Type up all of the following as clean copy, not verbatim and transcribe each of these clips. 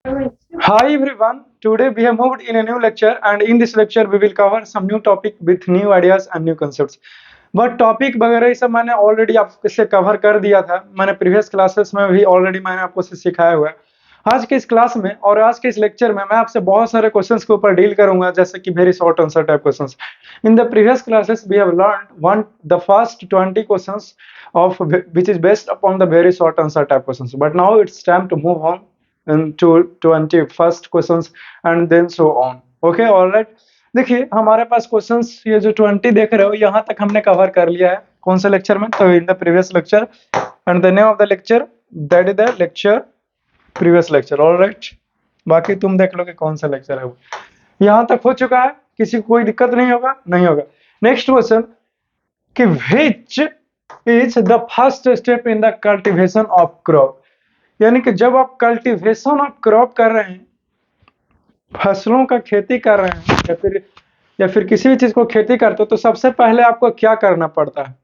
Hi everyone, today we have moved in a new lecture and in this lecture we will cover some new topic with new ideas and new concepts. But topic वगैरह ये सब मैंने already आपको से cover कर दिया था। मैंने प्रीवियस क्लासेस में भी ऑलरेडी मैंने आपको से सिखाया हुआ है। आज के इस क्लास में और आज के इस लेक्चर में मैं आपसे बहुत सारे क्वेश्चंस के ऊपर डील करूंगा, जैसे कि very short answer type questions. In the previous classes we have learned one the first 20 questions of which is based upon the very short answer type questions, but now it's time to move on to 21st questions and then so on. Okay, all right. देखिए हमारे पास questions ये जो 20 देख रहे हो यहाँ तक हमने कवर कर लिया है। कौन से लेक्चर में? तो इन the previous lecture, and the name of the lecture that is the lecture previous lecture. All right, बाकी तुम देख लो कि कौन सा लेक्चर है वो। यहाँ तक हो चुका है, किसी को कोई दिक्कत नहीं होगा? नहीं होगा। नेक्स्ट क्वेश्चन कि which is the first step in the cultivation of crop, यानी कि जब आप कल्टीवेशन ऑफ क्रॉप कर रहे हैं, फसलों का खेती कर रहे हैं या फिर किसी भी चीज को खेती करते हो, तो सबसे पहले आपको क्या करना पड़ता है?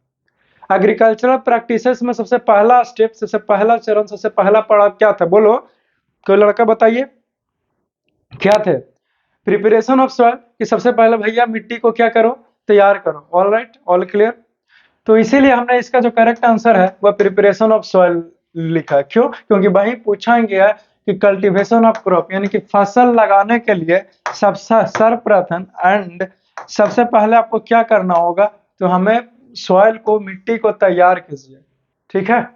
एग्रीकल्चरल प्रैक्टिसेस में सबसे पहला स्टेप, सबसे पहला चरण, सबसे पहला पड़ाव क्या था? बोलो, कोई लड़का बताइए क्या थे? प्रिपरेशन ऑफ सॉइल, कि सबसे पहले भैया मिट्टी को क्या करो? तैयार करो। All right, all clear. तो इसीलिए हमने इसका जो करेक्ट आंसर है वह प्रिपरेशन ऑफ सॉइल लिखा है। क्यों? क्योंकि वही पूछा गया है कि कल्टीवेशन ऑफ क्रॉप, यानी कि फसल लगाने के लिए सबसे सर्वप्रथम एंड सबसे पहले आपको क्या करना होगा? तो हमें सॉइल को, मिट्टी को तैयार कीजिए। ठीक है,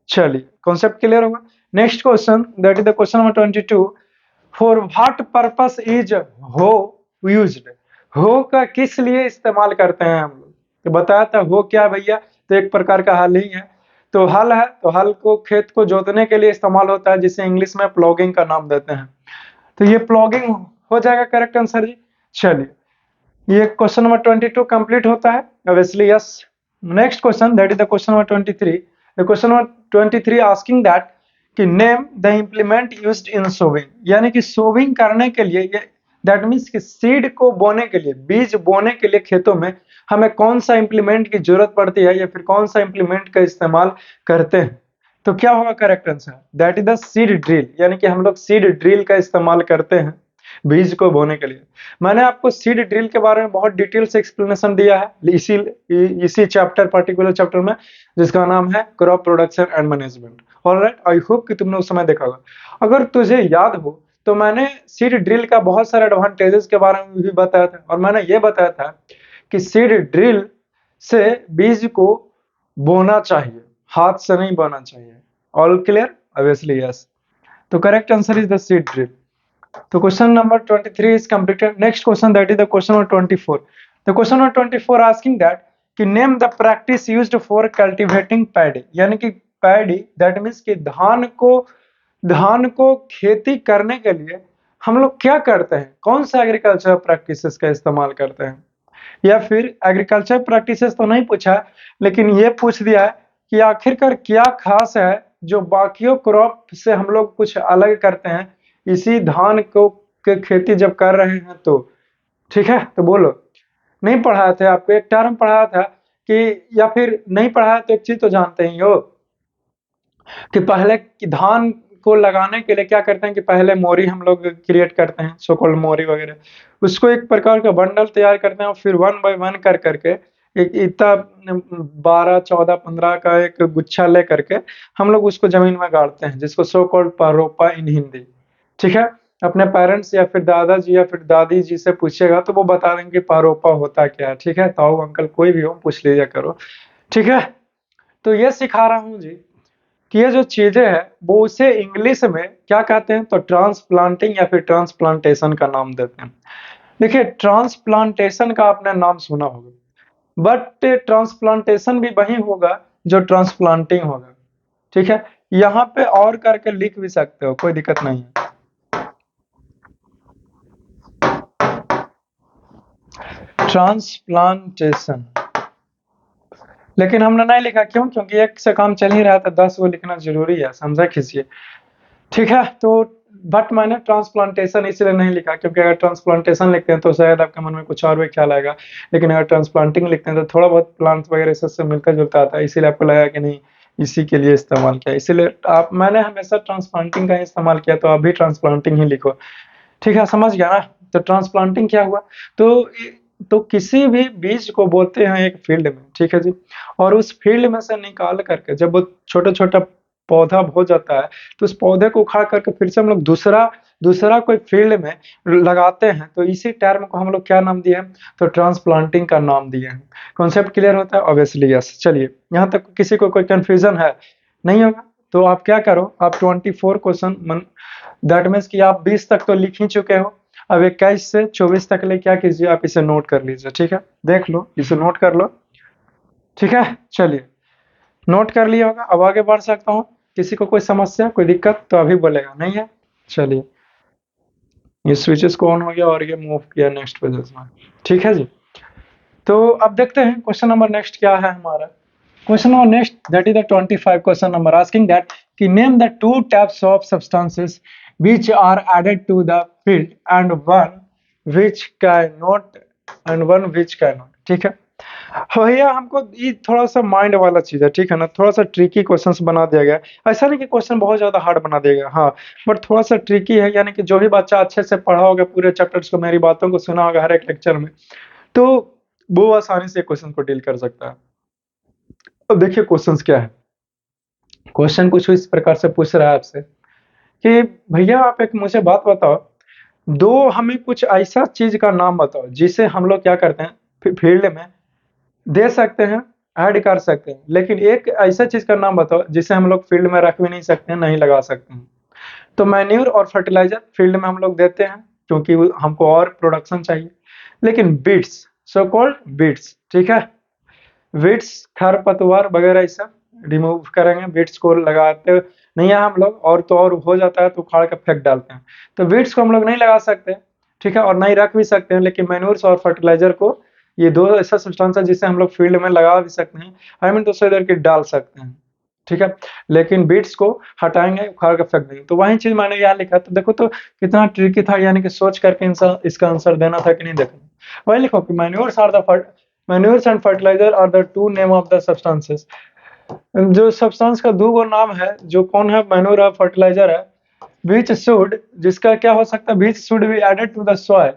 चलिए कॉन्सेप्ट क्लियर होगा। Next question, that is the question number 22। For what purpose is हो यूज्ड? हो का किस लिए इस्तेमाल करते हैं हम लोग? तो बताया था हो क्या भैया? तो एक प्रकार का हल ही है। तो हल है, तो हल को खेत को जोतने के लिए इस्तेमाल होता है, जिसे इंग्लिश में प्लॉगिंग का नाम देते हैं। तो ये प्लॉगिंग हो जाएगा करेक्ट आंसर जी। चलिए, ये क्वेश्चन नंबर 22 कंप्लीट होता है obviously, yes. Next question, that is the question number 23। The question number 23 asking that कि name the implement used in sowing, यानी कि सोविंग करने के लिए, ये दैट मीन्स कि सीड को बोने के लिए, बीज बोने के लिए खेतों में हमें कौन सा इम्प्लीमेंट की जरूरत पड़ती है या फिर कौन सा इम्प्लीमेंट का इस्तेमाल करते हैं? तो क्या होगा correct answer? That is the seed drill, यानी कि हम लोग सीड ड्रिल का इस्तेमाल करते हैं बीज को बोने के लिए। मैंने आपको सीड ड्रिल के बारे में बहुत डिटेल से एक्सप्लेनेशन दिया है इसी चैप्टर, पर्टिकुलर चैप्टर में, जिसका नाम है crop production and management. Alright, I hope कि तुमने उस समय देखा होगा। अगर तुझे याद हो तो मैंने सीड ड्रिल का बहुत सारे एडवांटेजेस के बारे में भी बताया था, और मैंने ये बताया था कि सीड ड्रिल से बीज को बोना चाहिए, हाथ से नहीं बोना चाहिए। All clear? Obviously yes. तो correct answer is the seed drill. तो question number 23 is completed. Next question, that is the question number 24. The question number 24 asking that कि name the practice used for cultivating paddy, यानी कि paddy that means कि धान को खेती करने के लिए हम लोग क्या करते हैं? कौन सा एग्रीकल्चर प्रैक्टिसेस का इस्तेमाल करते हैं? या फिर एग्रीकल्चर प्रैक्टिसेस तो नहीं पूछा, लेकिन ये पूछ दिया है कि आखिरकार क्या खास है जो बाकियों क्रॉप से हम लोग कुछ अलग करते हैं इसी धान को के खेती जब कर रहे हैं तो। ठीक है, तो बोलो। नहीं पढ़ाए थे आपको? एक टर्म पढ़ाया था कि, या फिर नहीं पढ़ाया तो एक चीज तो जानते ही हो कि पहले कि धान को लगाने के लिए क्या करते हैं कि पहले मोरी हम लोग क्रिएट करते हैं, सो कॉल्ड मोरी वगैरह। उसको एक प्रकार का बंडल तैयार करते हैं और फिर वन बाय वन कर करके एक इतना 12, 14, 15 का एक गुच्छा ले करके हम लोग उसको जमीन में गाड़ते हैं, जिसको सो कॉल्ड पारोपा इन हिंदी। ठीक है, अपने पेरेंट्स या फिर दादाजी या फिर दादी जी से पूछिएगा तो वो बता देंगे कि पारोपा होता क्या है। ठीक है, ताऊ अंकल कोई भी हो पूछ लीजिए करो। ठीक है, तो ये सिखा रहा हूँ जी कि ये जो चीजें हैं वो उसे इंग्लिश में क्या कहते हैं? तो ट्रांसप्लांटिंग या फिर ट्रांसप्लांटेशन का नाम देते हैं। देखिए, ट्रांसप्लांटेशन का आपने नाम सुना होगा, बट ट्रांसप्लांटेशन भी वही होगा जो ट्रांसप्लांटिंग होगा। ठीक है, यहाँ पे और करके लिख भी सकते हो, कोई दिक्कत नहीं है। ट्रांसप्लांटेशन, लेकिन हमने नहीं लिखा। क्यों? क्योंकि एक से काम चल ही रहा था, 10 वो लिखना जरूरी है, समझा खींचिए। ठीक है, तो बट मैंने ट्रांसप्लांटेशन इसलिए नहीं लिखा क्योंकि अगर ट्रांसप्लांटेशन लिखते हैं तो शायद आपके मन में कुछ और भी ख्याल आएगा, लेकिन अगर ट्रांसप्लांटिंग लिखते हैं तो थोड़ा बहुत प्लांट वगैरह सबसे मिलकर जुलता आता है, इसीलिए आपको लगा कि नहीं इसी के लिए इस्तेमाल किया, इसीलिए आप मैंने हमेशा ट्रांसप्लांटिंग का ही इस्तेमाल किया, तो आप भी ट्रांसप्लांटिंग ही लिखो। ठीक है, समझ गया ना? तो ट्रांसप्लांटिंग क्या हुआ? तो तो किसी भी बीज को बोते हैं एक फील्ड में, ठीक है जी, और उस फील्ड में से निकाल करके जब वो छोटा छोटा पौधा हो जाता है, तो उस पौधे को उखाड़ करके फिर से हम लोग दूसरा दूसरा कोई फील्ड में लगाते हैं, तो इसी टर्म को हम लोग क्या नाम दिए हैं? तो ट्रांसप्लांटिंग का नाम दिए हैं। कॉन्सेप्ट क्लियर होता है? Obviously yes. चलिए, यहाँ तक किसी को कोई कंफ्यूजन है? नहीं होगा तो आप क्या करो, आप 24 क्वेश्चन दैट मीन्स कि आप 20 तक तो लिख ही चुके हो, अब 21 से 24 तक ले क्या कीजिए, आप इसे नोट कर लीजिए। ठीक है, देख लो, इसे नोट कर लो। ठीक है, चलिए, नोट कर लिया होगा, अब आगे बढ़ सकता हूँ। किसी को कोई समस्या, कोई दिक्कत तो अभी बोलेगा, नहीं है? चलिए, ये स्विचेस को ऑन हो गया और ये मूव किया नेक्स्ट पेजेस में। ठीक है जी, तो अब देखते हैं क्वेश्चन नंबर नेक्स्ट क्या है हमारा। Question number next, that is the 25 question number, asking that कि name the two types of substances which are added to the field and one which cannot and one which cannot। ठीक है भैया, हमको ये थोड़ा सा माइंड वाला चीज है, ठीक है ना, थोड़ा सा ट्रिकी क्वेश्चंस बना दिया गया है। ऐसा नहीं कि क्वेश्चन बहुत ज्यादा हार्ड बना दिया गया, हाँ, बट थोड़ा सा ट्रिकी है, यानी कि जो भी बच्चा अच्छे से पढ़ा होगा, पूरे चैप्टर्स को, मेरी बातों को सुना होगा हर एक लेक्चर में, तो वो आसानी से क्वेश्चन को डील कर सकता है। अब देखिए क्वेश्चंस क्या है। क्वेश्चन कुछ इस प्रकार से पूछ रहा है आपसे कि भैया आप एक मुझे बात बताओ, दो हमें कुछ ऐसा चीज का नाम बताओ जिसे हम लोग क्या करते हैं, फील्ड में दे सकते हैं, ऐड कर सकते हैं, लेकिन एक ऐसा चीज का नाम बताओ जिसे हम लोग फील्ड में रख भी नहीं सकते हैं, नहीं लगा सकते हैं। तो मैन्यूर और फर्टिलाइजर फील्ड में हम लोग देते हैं क्योंकि हमको और प्रोडक्शन चाहिए, लेकिन बीट्स, सो कॉल्ड बीट्स, ठीक है, बीट्स खरपतवार वगैरह ये सब रिमूव करेंगे, बीट्स को लगाते नहीं है हम लोग, और तो और हो जाता है तो उखाड़ के फेंक डालते हैं, तो बीट्स को हम लोग नहीं लगा सकते, ठीक है, और नहीं रख भी सकते हैं, लेकिन मैन्यूर्स और फर्टिलाइजर को, ये दो ऐसा सब्सटेंस है जिसे हम लोग फील्ड में लगा भी सकते हैं, आई मीन दूसरे इधर की डाल सकते हैं, ठीक है, लेकिन बीट्स को हटाएंगे, उखाड़ के फेंक देंगे। तो वही चीज मैंने यहाँ लिखा, तो देखो तो कितना ट्रिकी था, यानी कि सोच करके इंसान इसका आंसर देना था कि नहीं देखना। वही लिखो कि manures and fertiliser are the two name of the substances. जो सब्सटेंस का दो गो नाम है, जो कौन है, मैन्योर और फर्टिलाइजर है, which should, जिसका क्या हो सकता है, which should be added to the soil,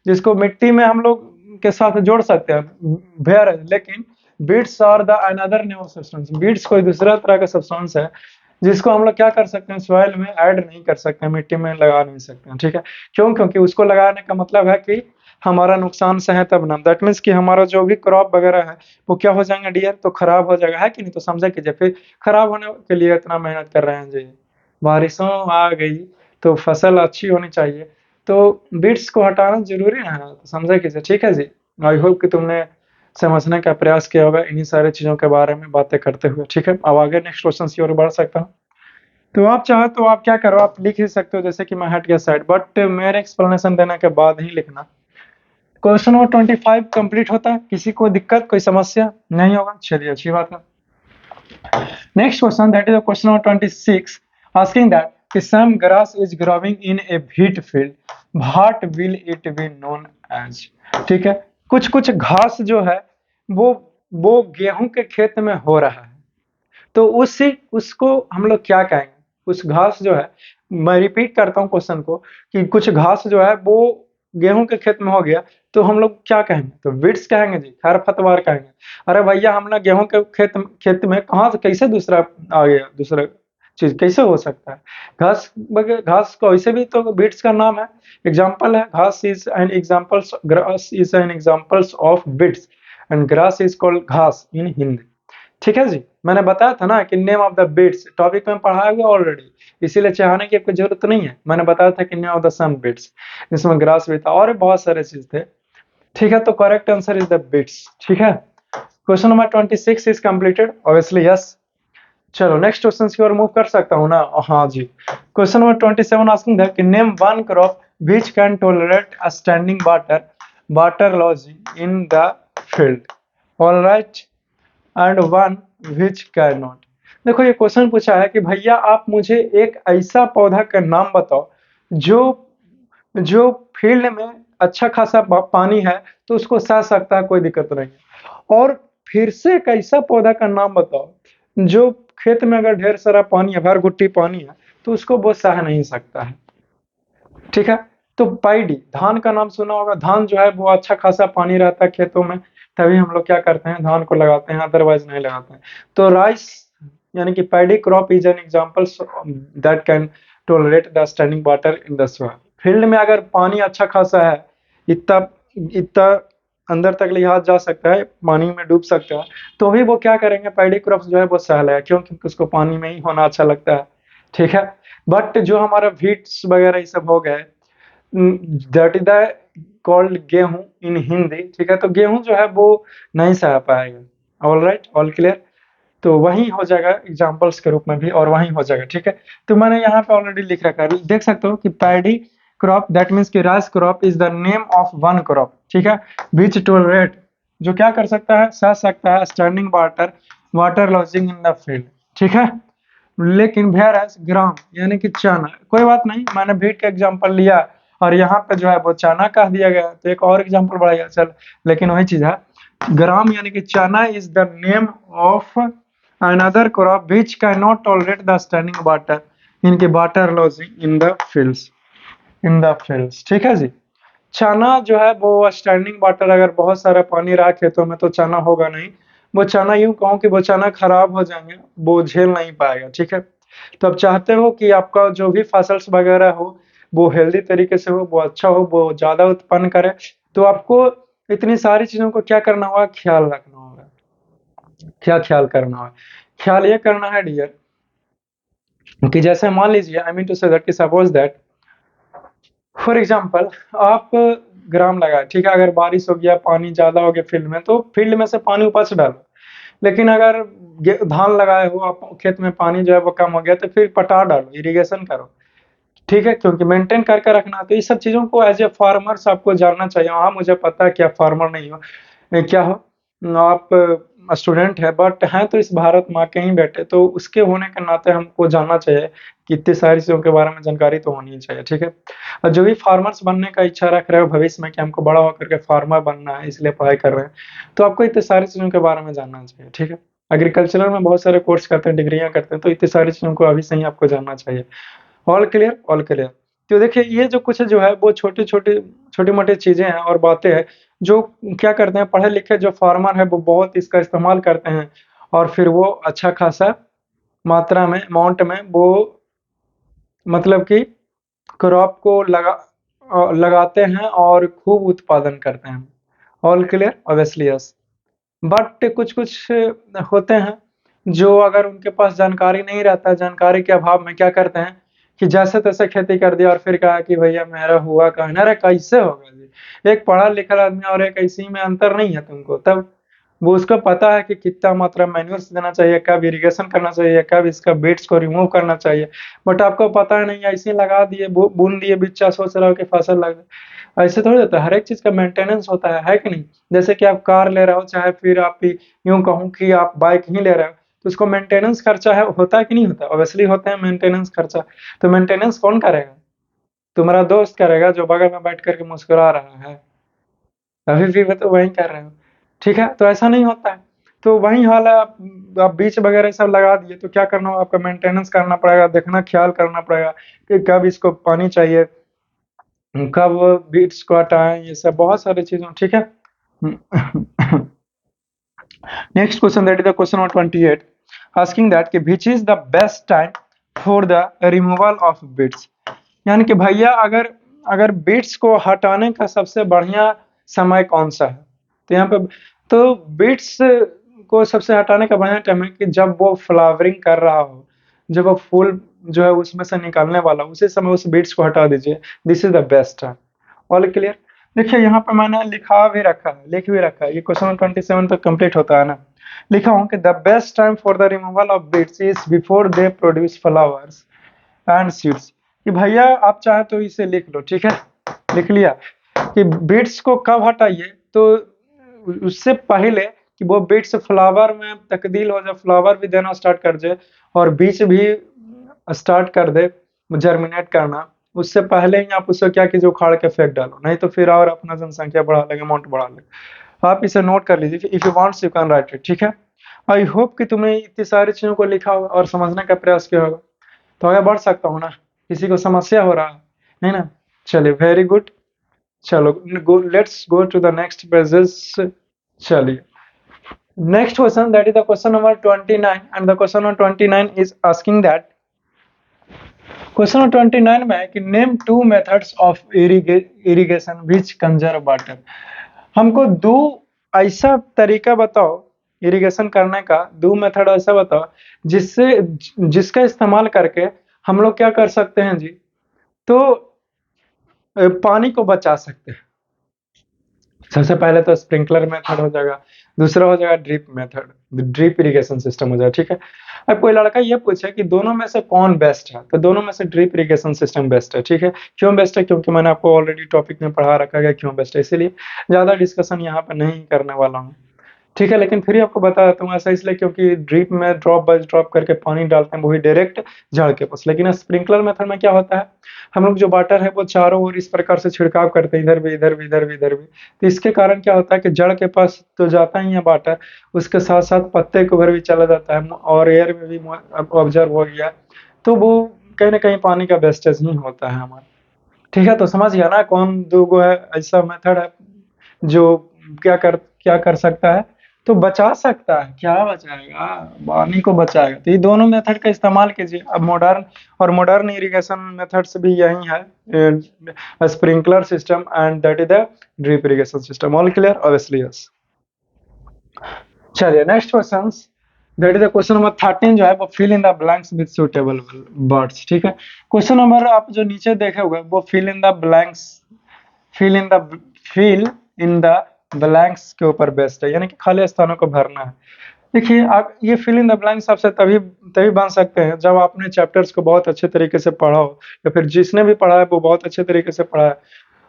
जिसको मिट्टी में हम लोग के साथ जोड़ सकते हैं, वेयर, लेकिन weeds are the another new substance, weeds कोई दूसरा तरह का सब्सटेंस है जिसको हम लोग क्या कर सकते हैं, सॉइल में ऐड नहीं कर सकते हैं, मिट्टी में लगा नहीं सकते हैं, ठीक है, क्यों? क्योंकि उसको लगाने का मतलब है कि हमारा नुकसान से है तब ना, दैट मीन्स कि हमारा जो भी क्रॉप वगैरह है वो क्या हो जाएंगे डियर, तो खराब हो जाएगा, है कि नहीं? तो समझे कीजिए, फिर खराब होने के लिए इतना मेहनत कर रहे हैं जी, बारिशों आ गई तो फसल अच्छी होनी चाहिए, तो बीट्स को हटाना जरूरी है, तो समझे कीजिए, ठीक है जी। आई होप कि तुमने समझने का प्रयास किया होगा इन्हीं सारे चीजों के बारे में बातें करते हुए, ठीक है। अब आगे नेक्स्ट क्वेश्चन की ओर बढ़ सकता हूँ। तो आप चाहे तो आप क्या करो, आप लिख ही सकते हो, जैसे कि मैं हट गया साइड, बट मेरे एक्सप्लेनेशन देने के बाद ही लिखना। क्वेश्चन नंबर 25 कंप्लीट होता है, किसी को दिक्कत, कोई समस्या नहीं होगा, चलिए अच्छी बात है। Next question, that is question number 26, asking that some grass is growing in a wheat field, what will it be known as? ठीक है, कुछ कुछ घास जो है वो गेहूं के खेत में हो रहा है, तो उसको हम लोग क्या कहेंगे? उस घास जो है, मैं रिपीट करता हूँ क्वेश्चन को, कि कुछ घास जो है वो गेहूं के खेत में हो गया, तो हम लोग क्या कहेंगे? तो वीड्स कहेंगे जी, खरपतवार कहेंगे। अरे भैया, हमने गेहूं के खेत में कहाँ से कैसे दूसरा आ गया, दूसरा चीज कैसे हो सकता है? घास को ऐसे भी तो वीड्स का नाम है, एग्जाम्पल है, घास is an examples, grass is an examples of weeds and grass is called घास इन हिंदी। ठीक है जी, मैंने बताया था ना कि name of the weeds topic में पढ़ाया हुआ ऑलरेडी, इसीलिए चाहने की कोई जरूरत नहीं है, मैंने बताया था कि name of the some weeds, इसमें ग्रास भी था और बहुत सारे चीज थे, ठीक है। तो correct answer is the beets, ठीक है। Question number 26 is completed, obviously yes. चलो नेक्स्ट क्वेश्चन की ओर मूव कर सकता हूँ ना? हाँ जी, question number 27 asking that name one crop which can tolerate a standing water loss in the field, alright, and one which can not. देखो ये क्वेश्चन पूछा है कि भैया आप मुझे एक ऐसा पौधा का नाम बताओ जो जो फील्ड में अच्छा खासा पानी है तो उसको सह सकता है, कोई दिक्कत नहीं है, और फिर से एक ऐसा पौधा का नाम बताओ जो खेत में अगर ढेर सारा पानी है, भर घुट्टी पानी है, तो उसको वो सह नहीं सकता है, ठीक है। तो पाइडी, धान का नाम सुना होगा। धान जो है वो अच्छा खासा पानी रहता है खेतों में, तभी हम लोग क्या करते हैं, धान को लगाते हैं, अदरवाइज नहीं लगाते हैं। तो राइस यानी कि paddy crop is an example that can tolerate the standing water in the soil. Field में अगर पानी अच्छा खासा है, इतना इतना अंदर तक लिहाज जा सकता है, पानी में डूब सकता है, तो भी वो क्या करेंगे, पैडी क्रॉप्स जो है वो सहल है, क्योंकि उसको पानी में ही होना अच्छा लगता है, ठीक है। बट जो हमारा व्हीट्स वगैरह ये सब हो गए, दैट इज द कॉल्ड गेहूं इन हिंदी, ठीक है। तो गेहूं जो है वो नहीं सह पाएगा। All right, all clear. तो वही हो जाएगा एग्जांपल्स के रूप में भी, और वही हो जाएगा, ठीक है। तो मैंने यहाँ पे ऑलरेडी लिख रखा है, देख सकते हो कि पैडी क्रॉप दैट मीन्स कि rice crop is the name of one crop, ठीक है, विच टोलरेट, जो क्या कर सकता है, सह सकता है standing water, water lodging in the field, ठीक है। लेकिन वेयरएज ग्राम यानी कि चना, कोई बात नहीं, मैंने व्हीट का एग्जांपल लिया और यहाँ पे जो है वो चना कह दिया गया, तो एक और एग्जांपल बढ़ाया, चल, लेकिन वही चीज है, ग्राम यानी कि chana is the name of another crop which can not tolerate the standing water इनके waterlogging in the fields, in the fields, ठीक है जी। चना जो है वो स्टैंडिंग वाटर, अगर बहुत सारा पानी रहा खेतों में तो चना होगा नहीं, वो चना यूं कहूँ कि वो चना खराब हो जाएंगे, वो झेल नहीं पाएगा, ठीक है। तो आप चाहते हो कि आपका जो भी फसल्स वगैरह हो वो हेल्दी तरीके से हो, वो अच्छा हो, वो ज्यादा उत्पन्न करे, तो आपको इतनी सारी चीजों को क्या करना होगा, ख्याल रखना होगा। क्या ख्याल करना होगा? ख्याल ये करना है डियर, कि जैसे मान लीजिए, I mean to say that कि सपोज दैट फॉर एग्जाम्पल आप ग्राम लगाए, ठीक है, अगर बारिश हो गया, पानी ज्यादा हो गया फील्ड में, तो फील्ड में से पानी ऊपर से डालो। लेकिन अगर धान लगाए हो आप, खेत में पानी जो है वो कम हो गया, तो फिर पटा डालो, इरिगेशन करो, ठीक है, क्योंकि मेंटेन करके रखना। तो ये सब चीजों को एज ए फार्मर्स आपको जानना चाहिए। हाँ, मुझे पता है कि आप फार्मर नहीं हो, क्या हो, आप स्टूडेंट है, बट हैं तो इस भारत माँ के ही बेटे, तो उसके होने के नाते हमको जानना चाहिए कि इतनी सारी चीजों के बारे में जानकारी तो होनी ही चाहिए, ठीक है। और जो भी फार्मर्स बनने का इच्छा रख रहे हो भविष्य में कि हमको बड़ा होकर के फार्मर बनना है, इसलिए पढ़ाई कर रहे हैं, तो आपको इतनी सारी चीजों के बारे में जानना चाहिए, ठीक है। एग्रीकल्चर में बहुत सारे कोर्स करते हैं, डिग्रियां करते हैं, तो इतनी सारी चीजों को अभी से ही आपको जानना चाहिए। All clear, all clear. तो देखिए, ये जो कुछ जो है वो छोटी मोटी चीजें हैं और बातें हैं, जो क्या करते हैं, पढ़े लिखे जो फार्मर है वो बहुत इसका इस्तेमाल करते हैं, और फिर वो अच्छा खासा मात्रा में, अमाउंट में वो, मतलब कि क्रॉप को लगाते हैं और खूब उत्पादन करते हैं। All clear, obviously yes. But कुछ कुछ होते हैं जो अगर उनके पास जानकारी नहीं रहता, जानकारी के अभाव में क्या करते हैं कि जैसे तैसे खेती कर दिया, और फिर कहा कि भैया मेरा हुआ कहाँ, अरे कैसे होगा जी, एक पढ़ा लिखा आदमी और एक ऐसी में अंतर नहीं है तुमको, तब वो उसको पता है कि कितना मात्रा मैन्यूर्स देना चाहिए, कब इरिगेशन करना चाहिए, कब इसका बीट्स को रिमूव करना चाहिए। बट आपको पता है नहीं, ऐसे ही लगा दिए, बून दिए बिच्चा, सोच रहे हो कि फसल लग जाए। ऐसे थोड़ी होता है, हर एक चीज का मेंटेनेंस होता है कि नहीं। जैसे कि आप कार ले रहे हो, चाहे फिर आप यूं कहूँ कि आप बाइक ही ले रहे हो, तो उसको मेंटेनेंस खर्चा है, होता है कि नहीं होता, ऑब्वियसली होता है मेंटेनेंस खर्चा। तो मेंटेनेंस कौन करेगा? तुम्हारा दोस्त करेगा जो बगल में बैठ करके मुस्कुरा रहा है, अभी भी तो वही कर रहे हो, ठीक है। तो ऐसा नहीं होता है। तो वही हाल है, आप बीज वगैरह सब लगा दिए, तो क्या करना होगा, आपका मेंटेनेंस करना पड़ेगा, देखना, ख्याल करना पड़ेगा कि कब इसको पानी चाहिए, कब बीट्स को हटाएं, ये सब बहुत सारी चीजें, ठीक है। Next question, that is the question number 28, asking that कि which is the best time for the removal of beets. यानी कि भैया, अगर अगर बीट्स को हटाने का सबसे बढ़िया समय कौन सा है? तो यहाँ पे, तो बीट्स को सबसे हटाने का बढ़िया टाइम है कि जब वो फ्लावरिंग कर रहा हो, जब वो फूल जो है उसमें से निकालने वाला हो, उसी समय उस बीट्स को हटा दीजिए। This is the best time. All clear. देखिए, यहाँ पे मैंने लिखा भी रखा है, लिख भी रखा है, ये क्वेश्चन 27 तक कंप्लीट होता है ना। लिखा हूँ कि the best time for the removal of weeds is before they produce flowers and seeds. कि भैया आप चाहे तो इसे लिख लो, ठीक है, लिख लिया कि बीट्स को कब हटाइए, तो उससे पहले कि वो बीट्स फ्लावर में तब्दील हो जाए, फ्लावर भी देना स्टार्ट कर जाए, और बीज भी स्टार्ट कर दे जर्मिनेट करना, उससे पहले ही आप उसको क्या कीजिए, उखाड़ के फेंक डालो, नहीं तो फिर और अपना जनसंख्या बढ़ा लेंगे, अमाउंट बढ़ा लेंगे। आप इसे नोट कर लीजिए, if you wants you can write it, ठीक है। आई होप कि तुमने इतनी सारी चीजों को लिखा होगा और समझने का प्रयास किया होगा, तो आगे बढ़ सकता हूँ ना, किसी को समस्या हो रहा है नहीं ना? चलिए, वेरी गुड। चलो, let's go to the next pages. चलिए, next question, that is the question number 29, and the question number 29 is asking that, question number 29 में है कि name two methods of irrigation which conserve water. हमको दो ऐसा तरीका बताओ इरिगेशन करने का, दो मेथड ऐसा बताओ जिससे जिसका इस्तेमाल करके हम लोग क्या कर सकते हैं जी, तो पानी को बचा सकते हैं। सबसे पहले तो स्प्रिंकलर मेथड हो जाएगा, दूसरा हो जाएगा drip method, drip irrigation system हो जाएगा, ठीक है। अब कोई लड़का ये पूछे कि दोनों में से कौन बेस्ट है, तो दोनों में से ड्रिप इरिगेशन सिस्टम बेस्ट है, ठीक है। क्यों बेस्ट है? क्योंकि मैंने आपको ऑलरेडी टॉपिक में पढ़ा रखा है क्यों बेस्ट है, इसीलिए ज्यादा डिस्कशन यहाँ पे नहीं करने वाला हूँ, ठीक है। लेकिन फिर ही आपको बता देता हूँ, ऐसा इसलिए क्योंकि ड्रिप में ड्रॉप बाय ड्रॉप करके पानी डालते हैं, वही डायरेक्ट जड़ के पास। लेकिन स्प्रिंकलर मेथड में क्या होता है, हम लोग जो वाटर है वो चारों ओर इस प्रकार से छिड़काव करते हैं, इधर भी इधर भी इधर भी इधर भी। तो इसके कारण क्या होता है कि जड़ के पास तो जाता ही है वाटर, उसके साथ साथ पत्ते के ऊपर भी चला जाता है और एयर में भी ऑब्जर्व हो गया, तो वो कहीं ना कहीं पानी का वेस्टेज नहीं होता है हमारा, ठीक है। तो समझ गया ना कौन दो गो है ऐसा मेथड है जो क्या कर सकता है, तो बचा सकता है। क्या बचाएगा? पानी को बचाएगा। तो ये दोनों मेथड का इस्तेमाल कीजिए। अब मॉडर्न इरिगेशन मेथड्स भी यही है, sprinkler system and that is the drip irrigation system. All clear? Obviously yes. चलिए, next question, that is the question number 13 जो है वो fill in the blanks with suitable words, ठीक है। क्वेश्चन नंबर आप जो नीचे देखे होगा वो fill in the blanks, fill in the blanks के ऊपर बेस्ड है, यानी कि खाली स्थानों को भरना है। देखिए, आप ये फिल इन द ब्लैंक्स आपसे तभी तभी बन सकते हैं जब आपने चैप्टर्स को बहुत अच्छे तरीके से पढ़ा हो, या फिर जिसने भी पढ़ा है वो बहुत अच्छे तरीके से पढ़ा है,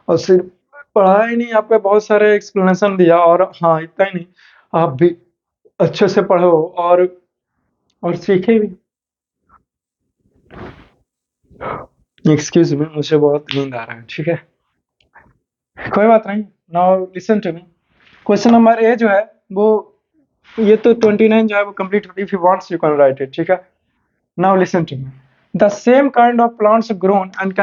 और सिर्फ पढ़ा ही नहीं, आपको बहुत सारे एक्सप्लेनेशन दिया, और हाँ इतना ही नहीं, आप भी अच्छे से पढ़ो और सीखे भी। एक्सक्यूज मी, मुझे बहुत नींद आ रहा है, ठीक है, कोई बात नहीं। Now listen to me. Question number A जो है वो, ये तो 29 जो है वो कंप्लीट होती है, if you wants you can write it, ठीक है। Now listen to me. The same kind of plants grown and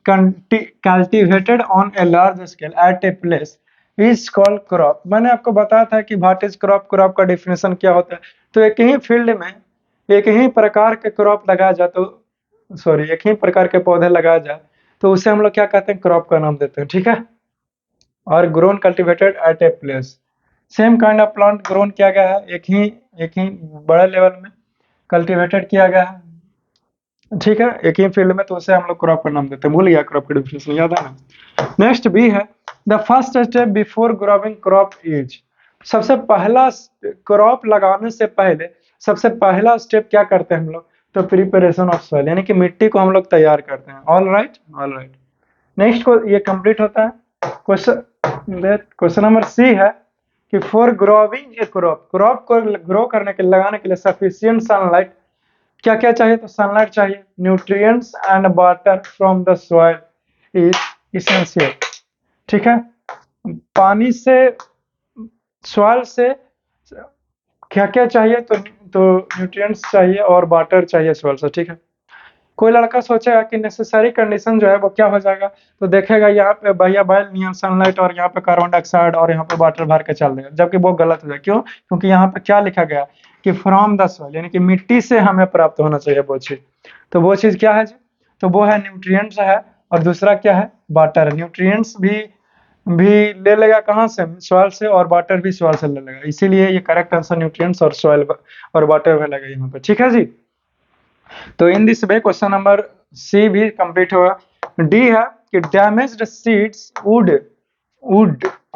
cultivated on a large scale at a place is called crop. मैंने आपको बताया था कि व्हाट इज क्रॉप, क्रॉप का definition क्या होता है। तो एक ही फील्ड में एक ही प्रकार के क्रॉप लगाया जाए, तो सॉरी एक ही प्रकार के पौधे लगाया जाए तो उसे हम लोग क्या कहते हैं, क्रॉप का नाम देते हैं, ठीक है। और grown cultivated at a place, same kind of plant grown किया गया है, एक ही बड़े लेवल में कल्टिवेटेड किया गया है, ठीक है, एक ही फील्ड में, तो उसे हम लोग क्रॉप का नाम देते हैं। भूल गया क्रॉप का डिफिनेशन, याद है ना। नेक्स्ट बी है, the first step before growing crop is. सबसे पहला क्रॉप लगाने से पहले सबसे पहला स्टेप क्या करते हैं हम लोग, तो प्रिपरेशन ऑफ सॉइल, यानी कि मिट्टी को हम लोग तैयार करते हैं। All right, all right. Next को ये कंप्लीट होता है। क्वेश्चन नंबर सी है कि for growing A crop, crop को ग्रो करने के लिए, लगाने के लिए सफिशिएंट सनलाइट, क्या क्या चाहिए, तो सनलाइट चाहिए, nutrients and water from the soil is essential, ठीक है। पानी से, सॉइल से क्या क्या चाहिए, तो न्यूट्रिएंट्स चाहिए और वाटर चाहिए सॉइल से, ठीक है। कोई लड़का सोचेगा कि नेसेसरी कंडीशन जो है वो क्या हो जाएगा, तो देखेगा यहाँ पे भैया बायल नियन सनलाइट और यहाँ पे कार्बन डाइऑक्साइड और यहाँ पे वाटर भर के चल देगा, जबकि वो गलत हो जाएगा। क्यों? क्योंकि यहाँ पे क्या लिखा गया कि फ्रॉम द सॉइल, यानी कि मिट्टी से हमें प्राप्त होना चाहिए वो चीज। तो वो चीज क्या है जी, तो वो है न्यूट्रिएंट्स है, और दूसरा क्या है, वाटर है। न्यूट्रिएंट्स भी ले लेगा कहाँ से, सॉइल से, और वाटर भी सॉइल से ले लेगा, इसीलिए ये करेक्ट आंसर न्यूट्रिएंट्स और सॉइल और वाटर में लगेगा यहाँ पे, ठीक है जी। तो in this way question number C भी कंप्लीट होगा। डी है कि damaged seeds would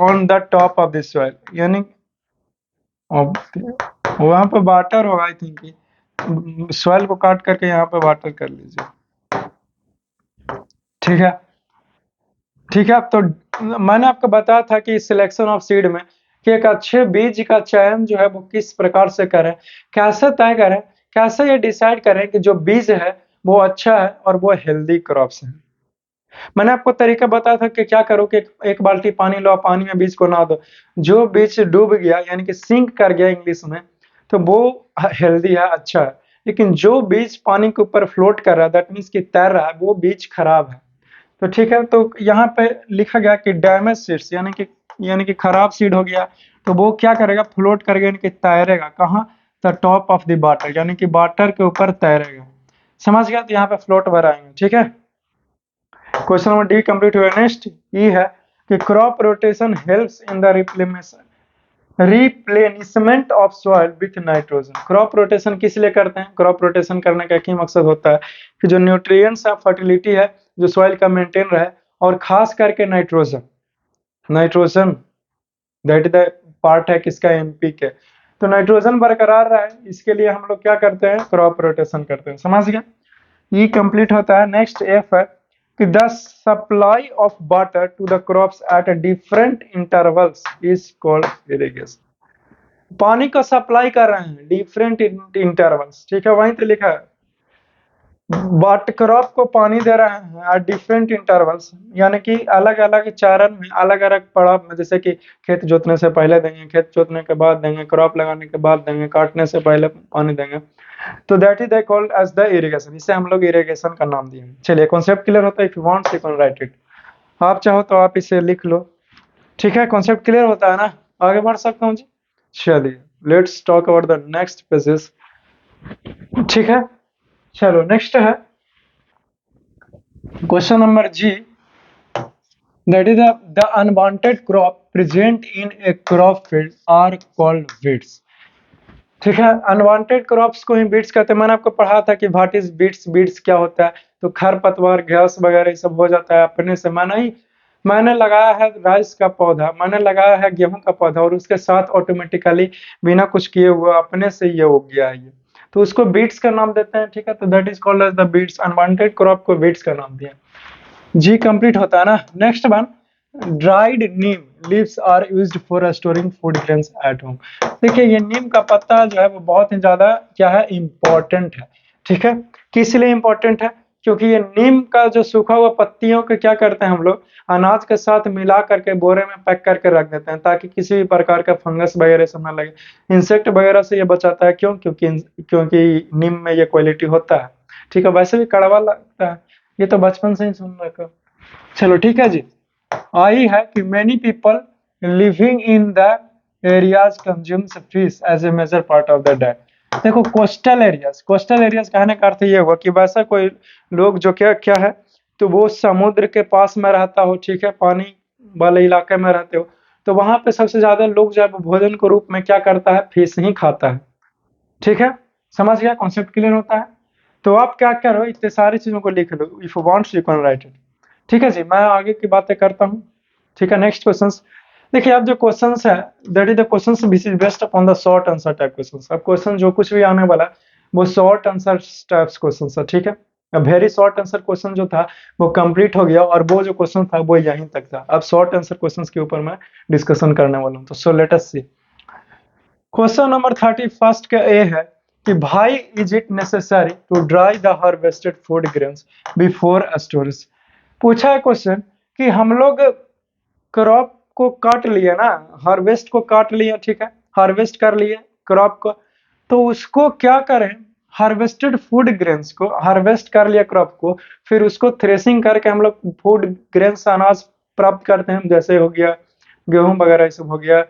on the top of this soil, यानी वहां पे वाटर होगा, आई थिंक सॉइल को काट करके यहाँ पे वाटर कर लीजिए, ठीक है, ठीक है। तो मैंने आपको बताया था कि सिलेक्शन ऑफ सीड में कि एक अच्छे बीज का चयन जो है वो किस प्रकार से करें, कैसे तय करें, कैसे ये डिसाइड करें कि जो बीज है वो अच्छा है और वो हेल्दी क्रॉप्स है। मैंने आपको तरीका बताया था कि क्या करो कि एक बाल्टी पानी लो, पानी में बीज को ना दो, जो बीज डूब गया यानी कि सिंक कर गया इंग्लिश में, तो वो हेल्दी है, अच्छा है। लेकिन जो बीज पानी के ऊपर फ्लोट कर रहा है, दैट मीन्स कि तैर रहा है, वो बीज खराब है। तो ठीक है, तो यहाँ पे लिखा गया कि डैमेज सीड्स यानी कि खराब सीड हो गया, तो वो क्या करेगा, फ्लोट करेगा, यानी कि तैरेगा कहाँ, the top of the water, यानी कि वाटर के ऊपर तैरेगा। समझ गया, तो यहाँ पे फ्लोट बनाएंगे, ठीक है। क्वेश्चन नंबर डी कंप्लीट हुआ। नेक्स्ट ई है कि crop rotation helps in the replenishment of soil with nitrogen. Crop rotation किस लिए करते हैं? क्रॉप रोटेशन करने का एक ही मकसद होता है कि जो न्यूट्रिएंट्स है, फर्टिलिटी है, जो सॉइल का मेंटेन रहे, और खास करके nitrogen, nitrogen that is the part है किसका, एनपीके। तो नाइट्रोजन बरकरार रहे, इसके लिए हम लोग क्या करते हैं, क्रॉप रोटेशन करते हैं। समझ गया, ये कंप्लीट होता है। नेक्स्ट एफ है कि the supply of water to the crops at different intervals is called irrigation. पानी का सप्लाई कर रहे हैं डिफरेंट इंटरवल्स, ठीक है, वहीं तो लिखा है। बट क्रॉप को पानी दे रहे हैं एट डिफरेंट इंटरवल्स, यानी कि अलग अलग चरण में, अलग अलग पड़ाव में, जैसे कि खेत जोतने से पहले देंगे, खेत जोतने के बाद देंगे, क्रॉप लगाने के बाद देंगे, काटने से पहले पानी देंगे। तो that is they called as the irrigation, इसे हम लोग इरिगेशन का नाम दिए। चलिए, कॉन्सेप्ट क्लियर होता है? If you want you can write it. आप चाहो तो आप इसे लिख लो, ठीक है। कॉन्सेप्ट क्लियर होता है ना? आगे बढ़ सकता हूँ जी? चलिए, let's talk about the next pages, ठीक है। चलो, नेक्स्ट है question number G, that is the unwanted crop present in a crop field are called weeds। ठीक है, अनवांटेड क्रॉप्स को ही बीट्स कहते हैं। मैंने आपको पढ़ा था कि व्हाट इज बीट्स, बीट्स क्या होता है। तो खरपतवार, घास वगैरह ये सब हो जाता है अपने से। मैंने लगाया है राइस का पौधा, मैंने लगाया है गेहूं का पौधा, और उसके साथ ऑटोमेटिकली बिना कुछ किए हुए अपने से ये उग गया है, ये तो उसको बीट्स का नाम देते हैं, ठीक है। तो that is called as the weeds, unwanted crop को बीट्स का नाम दिया। जी कंप्लीट होता है ना। Next one, dried neem leaves are used for storing food grains at home. देखिए, ये नीम का पत्ता जो है वो बहुत ही ज्यादा क्या है, इम्पोर्टेंट है, ठीक है। किस लिए इम्पोर्टेंट है? क्योंकि ये नीम का जो सूखा हुआ पत्तियों के क्या करते हैं हम लोग, अनाज के साथ मिला करके बोरे में पैक करके रख देते हैं, ताकि किसी भी प्रकार का फंगस वगैरह सब ना लगे, इंसेक्ट वगैरह से ये बचाता है। क्यों? क्योंकि नीम में ये क्वालिटी होता है, ठीक है। वैसे भी कड़वा लगता है, ये तो बचपन से ही सुन रखा। चलो, ठीक है जी। आई है कि many people living in the areas consumes fish as a major part of the diet. देखो, कोस्टल एरियाज कहने का अर्थ ये हुआ कि वैसा कोई लोग जो क्या क्या है, तो वो समुद्र के पास में रहता हो, ठीक है, पानी वाले इलाके में रहते हो, तो वहां पे सबसे ज्यादा लोग जो है वो भोजन के रूप में क्या करता है, फिश ही खाता है, ठीक है। समझ गया, कॉन्सेप्ट क्लियर होता है। तो आप क्या करो, इतने सारी चीजों को लिख लो, if you want you can write it, ठीक है जी। मैं आगे की बातें करता हूँ, ठीक है। नेक्स्ट क्वेश्चंस देखिए, अब जो क्वेश्चंस है, that is the questions which is based upon the short answer type questions. अब क्वेश्चन जो कुछ भी आने वाला है वो शॉर्ट आंसर टाइप्स क्वेश्चंस है, ठीक है। अब वेरी शॉर्ट आंसर क्वेश्चन जो था वो कंप्लीट हो गया, और वो जो क्वेश्चन था वो यहीं तक था। अब शॉर्ट आंसर क्वेश्चंस के ऊपर मैं डिस्कशन करने वाला हूँ। तो so let us see question number 31 का ए है कि भाई is it necessary to dry the harvested food grains before storage. पूछा है क्वेश्चन कि हम लोग क्रॉप को काट लिए ना, हार्वेस्ट को काट लिए, ठीक है, हार्वेस्ट कर लिए क्रॉप को, तो उसको क्या करें, हार्वेस्टेड फूड ग्रेन्स को हार्वेस्ट कर लिया क्रॉप को, फिर उसको थ्रेसिंग करके हम लोग फूड ग्रेन्स अनाज प्राप्त करते हैं, जैसे हो गया गेहूं वगैरह, सब हो गया,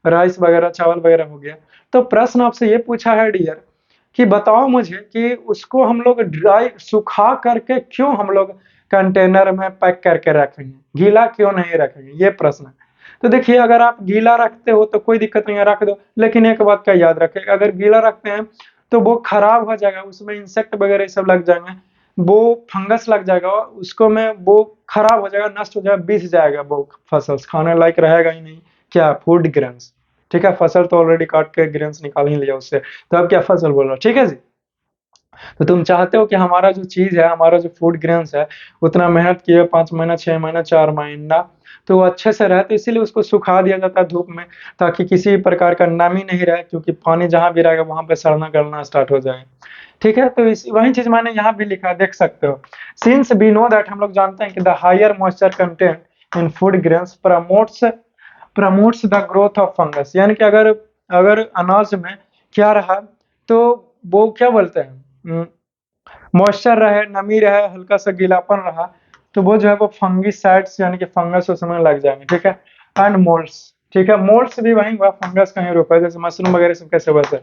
राइस वगैरह, चावल वगैरह हो गया। तो प्रश्न आपसे ये पूछा है डियर कि बताओ मुझे कि उसको हम लोग ड्राई, सुखा करके क्यों हम लोग कंटेनर में पैक करके रखेंगे, गीला क्यों नहीं रखेंगे, ये प्रश्न है। तो देखिए, अगर आप गीला रखते हो तो कोई दिक्कत नहीं है, रख दो, लेकिन एक बात का याद रखें, अगर गीला रखते हैं तो वो खराब हो जाएगा, उसमें इंसेक्ट वगैरह सब लग जाएंगे, वो फंगस लग जाएगा, उसको में वो खराब हो जाएगा, नष्ट हो जाएगा, बिछ जाएगा, वो फसल खाने लायक रहेगा ही नहीं। क्या? फूड ग्रेन्स, ठीक है। फसल तो ऑलरेडी काट के ग्रेन्स निकाल ही लिया उससे, तो अब क्या फसल बोल रहा, ठीक है जी। तो तुम चाहते हो कि हमारा जो चीज है, हमारा जो फूड ग्रेन्स है, उतना मेहनत किए 5 महीना, 6 महीना, 4 महीना, तो वो अच्छे से रहे, तो इसीलिए उसको सुखा दिया जाता है धूप में, ताकि किसी प्रकार का नमी नहीं रहे, क्योंकि पानी जहां भी रहेगा वहां पे सड़ना गलना स्टार्ट हो जाएगा, ठीक है। तो इस वही चीज मैंने यहाँ भी लिखा है, देख सकते हो। सिंस वी नो दैट, हम लोग जानते हैं कि the higher moisture content in food grains promotes the growth of fungus, यानी कि अगर अगर अनाज में क्या रहा, तो वो क्या बोलते हैं, मॉइस्चर रहे, नमी रहे, हल्का सा गीलापन रहा, तो वो जो है वो फंगिसाइड्स यानी कि फंगस उसमें लग जाएंगे, ठीक है। एंड मोल्ड्स, ठीक है, मोल्ड्स भी वहीं हुआ, फंगस का ही रूप है, जैसे मशरूम वगैरह सब कैसे वैसे।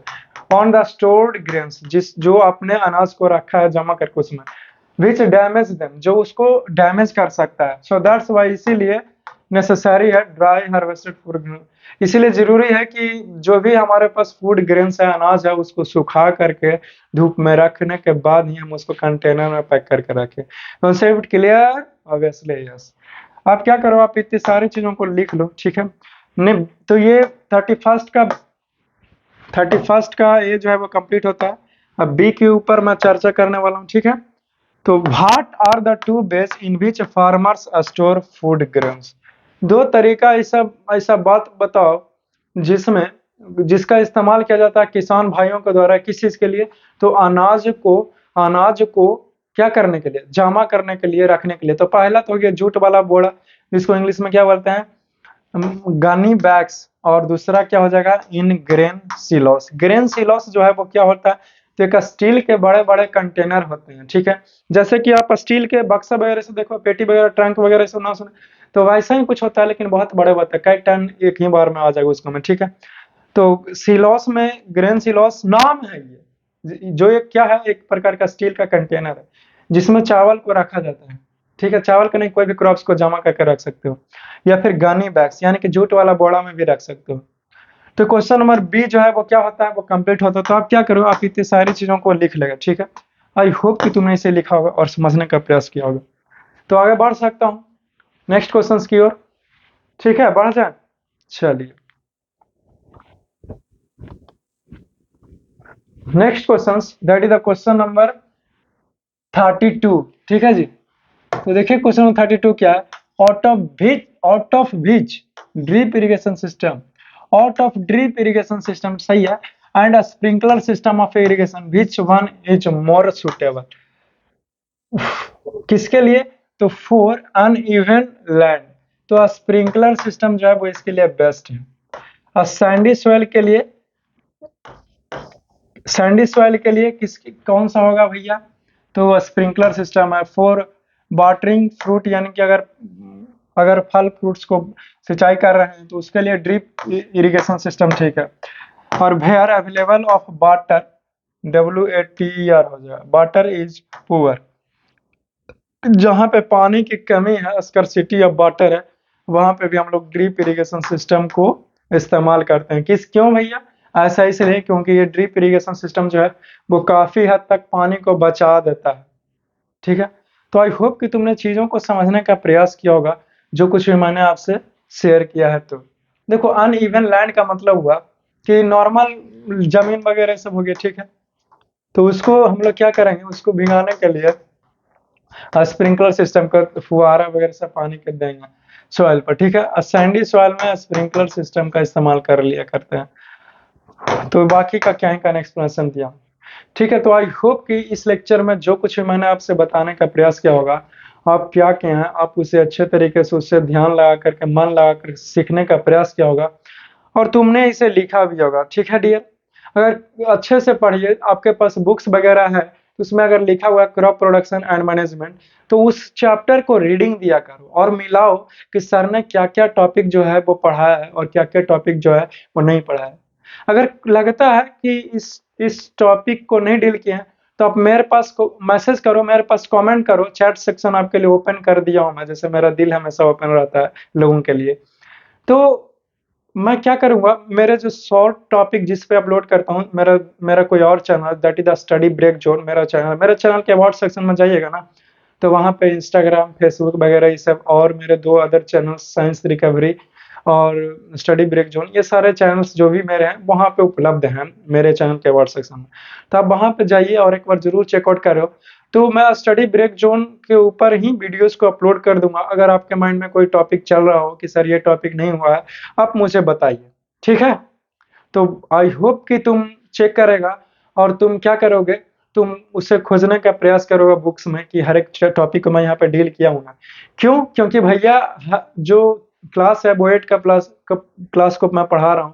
ऑन द स्टोर्ड ग्रेन्स, जिस जो आपने अनाज को रखा है जमा करके उसमें, विच डैमेज देम, जो उसको डैमेज कर सकता है। सो दैट्स वाई, इसीलिए नेसेसरी है ड्राई हार्वेस्टेड फूड, इसीलिए जरूरी है कि जो भी हमारे पास फूड ग्रेन्स है, अनाज है, उसको सुखा करके धूप में रखने के बाद ही हम उसको कंटेनर में पैक करके रखें। Concept clear? Obviously yes. आप क्या करो, आप इतनी सारी चीजों को लिख लो, ठीक है। तो ये 31 का ये जो है वो कंप्लीट होता है। अब बी के ऊपर मैं चर्चा करने वाला हूँ, ठीक है। तो what are the two ways in which farmers store food grains, दो तरीका ऐसा ऐसा बात बताओ जिसमें जिसका इस्तेमाल किया जाता है किसान भाइयों के द्वारा, किस चीज के लिए, तो अनाज को क्या करने के लिए, जमा करने के लिए, रखने के लिए। तो पहला तो हो गया जूट वाला बोरा, जिसको इंग्लिश में क्या बोलते हैं, गनी बैग्स। और दूसरा क्या हो जाएगा, इन ग्रेन सिलोस। ग्रेन सिलोस जो है वो क्या होता है, तो एक स्टील के बड़े बड़े कंटेनर होते हैं, ठीक है। जैसे कि आप स्टील के बक्सा वगैरह से देखो, पेटी वगैरह, ट्रंक वगैरह से ना सुने, तो वैसा ही कुछ होता है, लेकिन बहुत बड़े होते हैं, कई टन एक ही बार में आ जाएगा उसको में, ठीक है। तो सिलोस में, ग्रेन सिलोस नाम है ये, जो एक क्या है, एक प्रकार का स्टील का कंटेनर है जिसमें चावल को रखा जाता है, ठीक है। चावल का नहीं, कोई भी क्रॉप्स को जमा करके रख सकते हो। या फिर गनी बैग्स यानी कि जूट वाला बोरा में भी रख सकते हो। तो क्वेश्चन नंबर बी जो है वो क्या होता है, वो कंप्लीट होता है। तो आप क्या करो, आप इतनी सारी चीजों को लिख लेगा, ठीक है। आई होप कि तुमने इसे लिखा होगा और समझने का प्रयास किया होगा। तो आगे बढ़ सकता हूँ नेक्स्ट क्वेश्चन की ओर, ठीक है, बढ़ जाए। चलिए next question, that is the question number 32, ठीक है जी। तो देखिए क्वेश्चन नंबर 32 क्या है, out of which drip irrigation system, out of drip irrigation system सही है, and a sprinkler system of irrigation which one is more suitable, किसके लिए, तो फॉर अनइवन लैंड, तो स्प्रिंकलर सिस्टम जो है वो इसके लिए बेस्ट है। और सैंडी सॉइल के लिए किस कौन सा होगा भैया, तो स्प्रिंकलर सिस्टम है। फॉर वाटरिंग फ्रूट, यानी कि अगर अगर फल फ्रूट्स को सिंचाई कर रहे हैं तो उसके लिए ड्रिप इरिगेशन सिस्टम ठीक है। और where available of water, WATER हो जाएगा, वाटर इज पुअर, जहाँ पे पानी की कमी है, स्कर्सिटी ऑफ वाटर है, वहां पे भी हम लोग ड्रिप इरिगेशन सिस्टम को इस्तेमाल करते हैं। क्यों भैया, ऐसा इसलिए क्योंकि ये ड्रिप इरिगेशन सिस्टम जो है वो काफी हद तक पानी को बचा देता है, ठीक है। तो आई होप कि तुमने चीजों को समझने का प्रयास किया होगा, जो कुछ भी मैंने आपसे शेयर किया है। तो देखो, अनइवन लैंड का मतलब हुआ कि नॉर्मल जमीन वगैरह सब हो गया, ठीक है। तो उसको हम लोग क्या करेंगे, उसको भिगाने के लिए स्प्रिंकलर सिस्टम का फुहारा वगैरह से पानी कर देंगे सॉइल पर, ठीक है। सैंडी सॉइल में स्प्रिंकलर सिस्टम का इस्तेमाल कर लिया करते हैं। तो बाकी का क्या है का एक्सप्लेनेशन दिया, ठीक है। तो आई होप कि इस लेक्चर में जो कुछ भी मैंने आपसे बताने का प्रयास किया होगा, आप क्या किए हैं, आप उसे अच्छे तरीके से, उससे ध्यान लगा करके, मन लगा कर सीखने का प्रयास किया होगा, और तुमने इसे लिखा भी होगा, ठीक है डियर। अगर अच्छे से पढ़िए, आपके पास बुक्स वगैरह है, तो उसमें अगर लिखा हुआ है क्रॉप प्रोडक्शन एंड मैनेजमेंट, तो उस चैप्टर को रीडिंग दिया करो और मिलाओ कि सर ने क्या क्या टॉपिक जो है वो पढ़ाया है और क्या क्या टॉपिक जो है वो नहीं पढ़ाया है। अगर लगता है कि इस टॉपिक को नहीं डील किए हैं, तो आप मेरे पास को मैसेज करो, मेरे पास कमेंट करो, चैट सेक्शन आपके लिए ओपन कर दिया हूं मैं, जैसे मेरा दिल हमेशा ओपन रहता है लोगों के लिए। तो मैं क्या करूंगा, मेरे जो शॉर्ट टॉपिक जिस पे अपलोड करता हूँ, मेरा मेरा कोई और channel, that is the study break zone, मेरे चैनल के अबाउट सेक्शन में जाइएगा ना, तो वहाँ पे इंस्टाग्राम, फेसबुक वगैरह ये सब, और मेरे 2 अदर चैनल, साइंस रिकवरी और स्टडी ब्रेक जोन, ये सारे चैनल्स जो भी मेरे हैं वहाँ पे उपलब्ध हैं मेरे चैनल के अबाउट सेक्शन में। तो आप वहाँ पे जाइए और एक बार जरूर चेकआउट करो। तो मैं स्टडी ब्रेक जोन के ऊपर ही वीडियोस को अपलोड कर दूंगा। अगर आपके माइंड में कोई टॉपिक चल रहा हो कि सर ये टॉपिक नहीं हुआ है, आप मुझे बताइए, ठीक है। तो आई होप कि तुम चेक करेगा और तुम क्या करोगे, तुम उसे खोजने का प्रयास करोगे बुक्स में कि हर एक टॉपिक को मैं यहाँ पे डील किया हूँ ना। क्यों, क्योंकि भैया जो क्लास है वो 8 का क्लास को मैं पढ़ा रहा हूँ,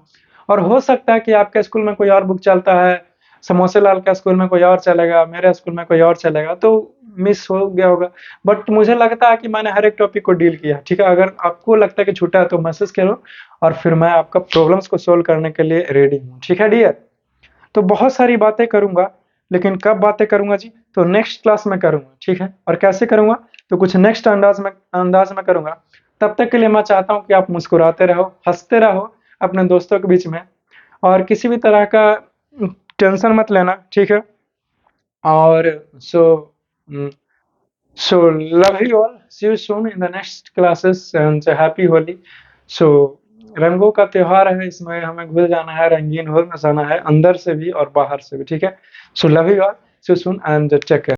और हो सकता है कि आपके स्कूल में कोई और बुक चलता है, समोसे लाल का स्कूल में कोई और चलेगा, मेरे स्कूल में कोई और चलेगा, तो मिस हो गया होगा। बट मुझे लगता है कि मैंने हर एक टॉपिक को डील किया, ठीक है? अगर आपको लगता है कि छूटा है तो मैसेज करो और फिर मैं आपका प्रॉब्लम्स को सॉल्व करने के लिए रेडी हूँ, ठीक है डियर? तो बहुत सारी बातें करूँगा, लेकिन कब बातें करूँगा जी? तो नेक्स्ट क्लास में करूँगा, ठीक है? और कैसे करूँगा? तो कुछ नेक्स्ट अंदाज़ में करूँगा। तब तक के लिए मैं चाहता हूँ कि आप मुस्कुराते रहो, हँसते रहो अपने दोस्तों के बीच में और किसी भी तरह का टेंशन मत लेना, ठीक है? और so um, so love you all, see you soon in the next classes and happy Holi. So रंगों का त्योहार है, इसमें हमें घुल जाना है, रंगीन हो जाना है, अंदर से भी और बाहर से भी, ठीक है? So love you all, see you soon and take care.